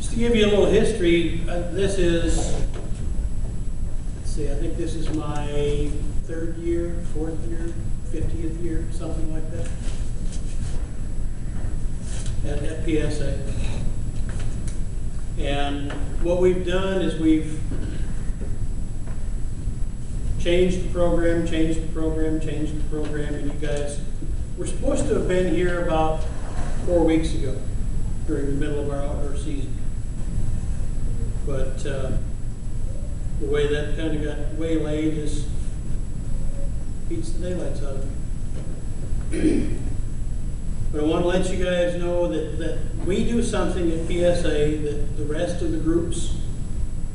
Just to give you a little history, this is, let's see, I think this is my 3rd year, 4th year, 50th year, something like that, at PSA. And what we've done is we've changed the program, and you guys were supposed to have been here about 4 weeks ago during the middle of our outdoor season. But the way that kind of got waylaid is beats the daylights out of me. But I want to let you guys know that we do something at PSA that the rest of the groups,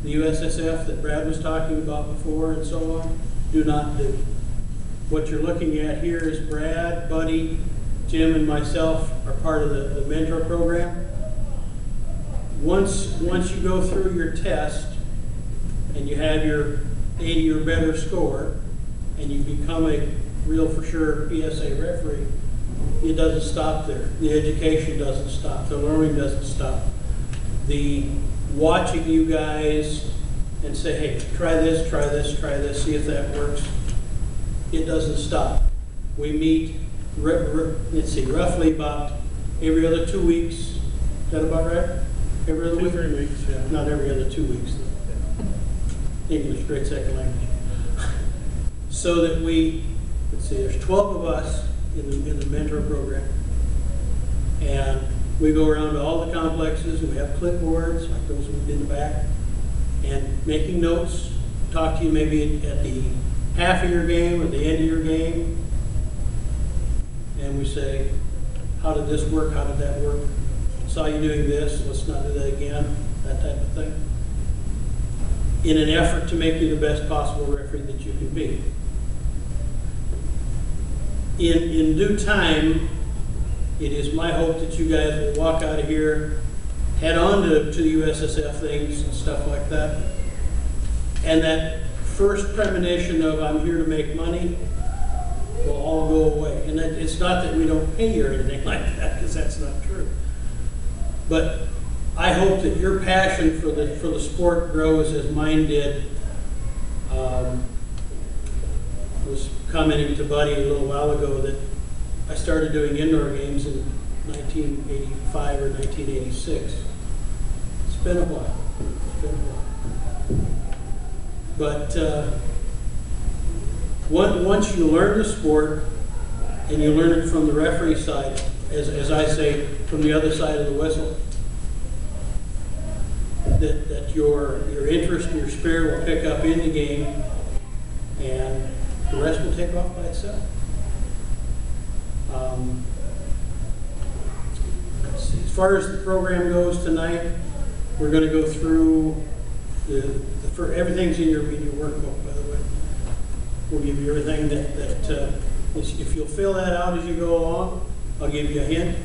the USSF that Brad was talking about before and so on, do not do. What you're looking at here is Brad, Buddy, Jim, and myself are part of the mentor program. Once you go through your test and you have your 80 or better score and you become a real for sure PSA referee, it doesn't stop there. The education doesn't stop. The learning doesn't stop. The watching you guys and say, hey, try this, see if that works. It doesn't stop. We meet, let's see, roughly about every other 2 weeks. Is that about right? Every other week? 3 weeks, yeah. Not every other 2 weeks. English, great second language. So that we, let's see, there's 12 of us in the mentor program. And we go around to all the complexes, and we have clipboards, like those in the back, and making notes, talk to you maybe at the half of your game or the end of your game, and we say, how did this work, how did that work? Saw you doing this, let's not do that again, that type of thing. In an effort to make you the best possible referee that you can be. In due time, it is my hope that you guys will walk out of here, head on to the USSF things and stuff like that. And that first premonition of I'm here to make money will all go away. And it's not that we don't pay you or anything like that, because that's not true. But I hope that your passion for the sport grows as mine did. I was commenting to Buddy a little while ago that I started doing indoor games in 1985 or 1986. It's been a while. But once you learn the sport and you learn it from the referee side, as I say, from the other side of the whistle, that your interest and your spirit will pick up in the game, and the rest will take off by itself. Let's see. As far as the program goes tonight, we're going to go through everything's in your workbook, by the way. We'll give you everything that if you'll fill that out as you go along, I'll give you a hint.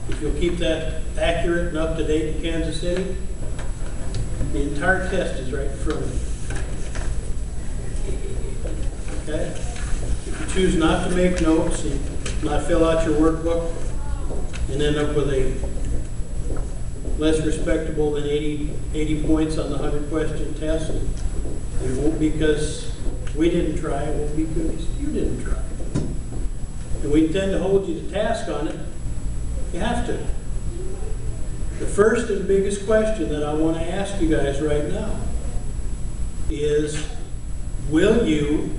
If you'll keep that accurate and up to date in Kansas City, the entire test is right in front of you. Okay? If you choose not to make notes and not fill out your workbook and end up with a less respectable than 80 points on the 100-question test, it won't be because we didn't try, it won't be because you didn't try. And we intend to hold you to task on it. You have to. The first and biggest question that I want to ask you guys right now is, will you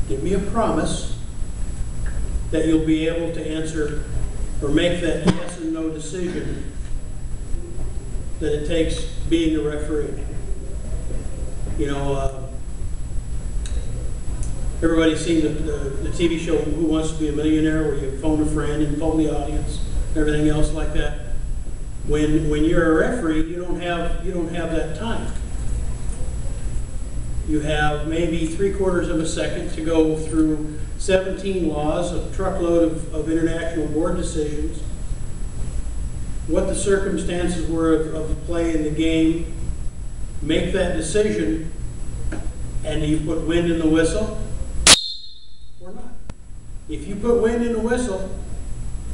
give me a promise that you'll be able to answer or make that yes and no decision that it takes being a referee? You know, everybody's seen the TV show Who Wants to Be a Millionaire, where you phone a friend and phone the audience, everything else like that. When you're a referee, you don't have that time. You have maybe 3/4 of a second to go through 17 laws, a truckload of international board decisions, what the circumstances were of the play in the game, make that decision, and do you put wind in the whistle or not? If you put wind in the whistle,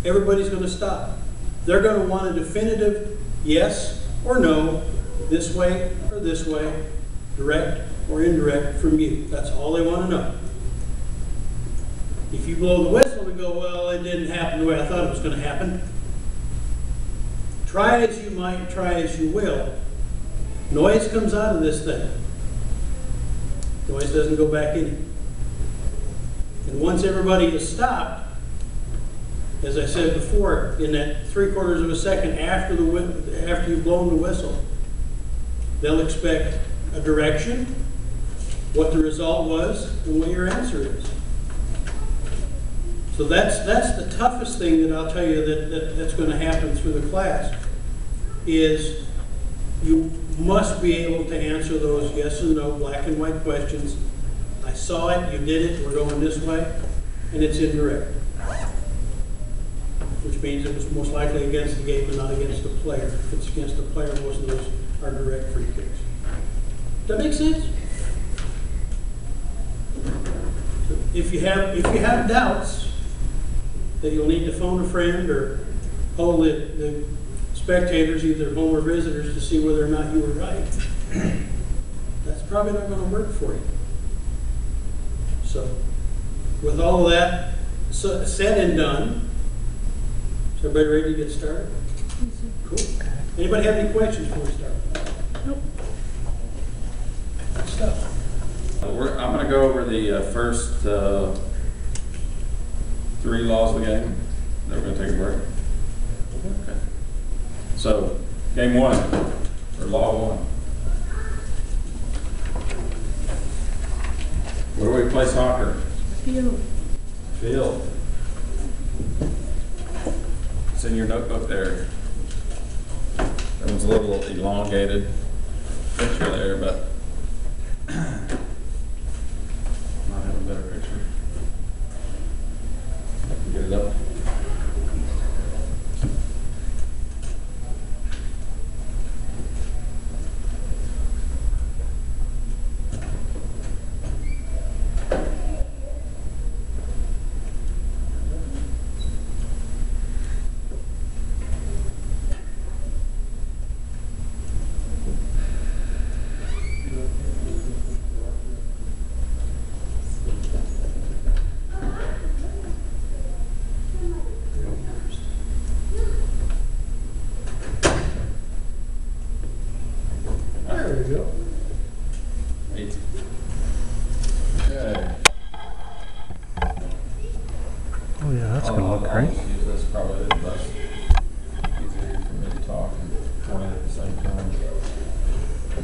everybody's going to stop. They're going to want a definitive yes or no, this way or this way, direct or indirect from you. That's all they want to know. If you blow the whistle and go, well, it didn't happen the way I thought it was going to happen, try as you might, try as you will, noise comes out of this thing. Noise doesn't go back in it. And once everybody is stopped, as I said before, in that 3/4 of a second after you've blown the whistle, they'll expect a direction, what the result was, and what your answer is. So that's the toughest thing that I'll tell you that's going to happen through the class, is you must be able to answer those yes and no, black and white questions. I saw it, you did it, we're going this way, and it's indirect. Which means it was most likely against the game and not against the player. If it's against the player, most of those are direct free kicks. Does that make sense? So if you have doubts that you'll need to phone a friend or poll the spectators, either home or visitors, to see whether or not you were right, that's probably not going to work for you. So, with all of that said and done, is everybody ready to get started? Cool. Anybody have any questions before we start? Nope. Good stuff. I'm going to go over the first 3 laws of the game. Then we're going to take a break. Okay. So, game 1, or law 1. Where do we play soccer? Field. Field. It's in your notebook there. That one's a little elongated picture there, but might have a better picture. Get it up.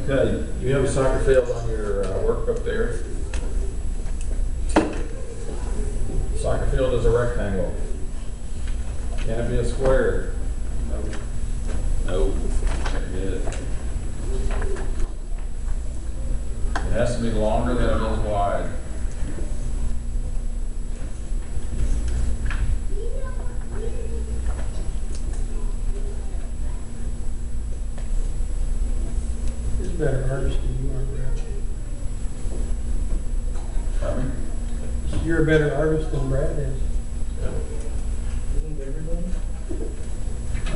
Okay, you have a soccer field on your workbook there. Soccer field is a rectangle. Can it be a square? No. Can't get it. It has to be longer than it is wide. Better artist than you are, Brad. Pardon me? You're a better artist than Brad is. Yeah.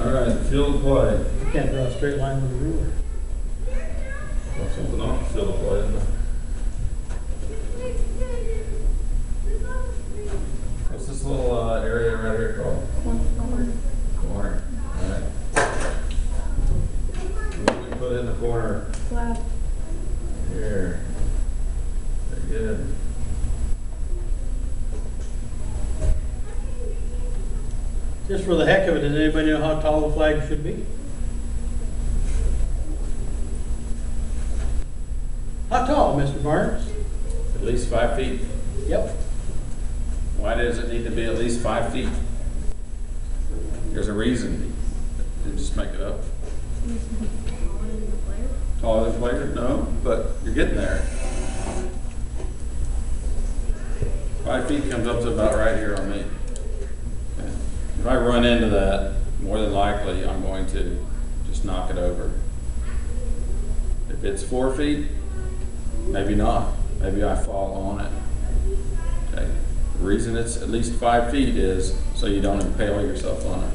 All right, field of play. You can't draw a straight line with a ruler. Got something off the field of play, isn't it? What's this little area right here called? Corner. Corner. All right. What do we put in the corner? Flag. Here. Very good. Just for the heck of it, does anybody know how tall the flag should be? How tall, Mr. Barnes? At least 5 feet. Yep. Why does it need to be at least 5 feet? There's a reason. You just make it up. Taller than player? No, but you're getting there. 5 feet comes up to about right here on me. Okay. If I run into that, more than likely I'm going to just knock it over. If it's 4 feet, maybe not. Maybe I fall on it. Okay. The reason it's at least 5 feet is so you don't impale yourself on it.